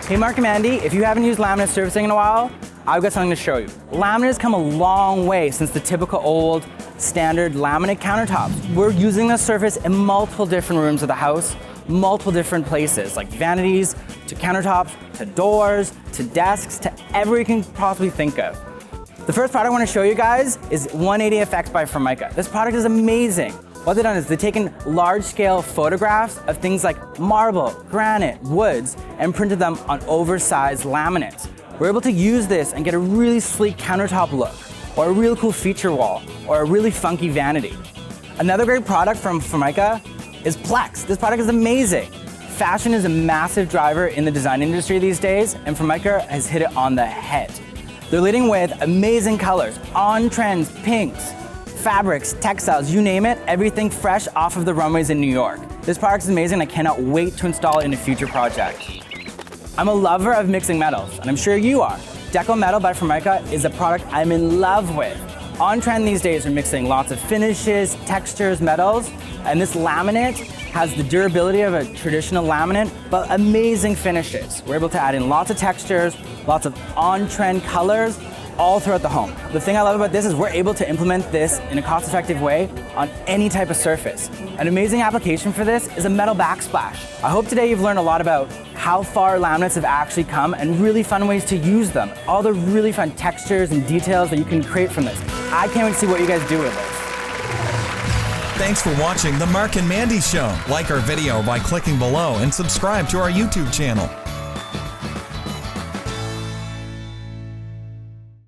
Hey Marc and Mandy, if you haven't used laminate surfacing in a while, I've got something to show you. Laminate has come a long way since the typical old standard laminate countertops. We're using this surface in multiple different rooms of the house, multiple different places, like vanities, to countertops, to doors, to desks, to everywhere you can possibly think of. The first product I want to show you guys is 180 Effects by Formica. This product is amazing. What they've done is they've taken large-scale photographs of things like marble, granite, woods, and printed them on oversized laminates. We're able to use this and get a really sleek countertop look, or a really cool feature wall, or a really funky vanity. Another great product from Formica is Plex. This product is amazing. Fashion is a massive driver in the design industry these days, and Formica has hit it on the head. They're leading with amazing colors, on-trend pinks, fabrics, textiles, you name it, everything fresh off of the runways in New York. This product is amazing and I cannot wait to install it in a future project. I'm a lover of mixing metals, and I'm sure you are. Deco Metal by Formica is a product I'm in love with. On trend these days are mixing lots of finishes, textures, metals, and this laminate has the durability of a traditional laminate, but amazing finishes. We're able to add in lots of textures, lots of on-trend colors, all throughout the home. The thing I love about this is we're able to implement this in a cost-effective way on any type of surface. An amazing application for this is a metal backsplash. I hope today you've learned a lot about how far laminates have actually come and really fun ways to use them. All the really fun textures and details that you can create from this. I can't wait to see what you guys do with this. Thanks for watching The Marc and Mandy Show. Like our video by clicking below and subscribe to our YouTube channel.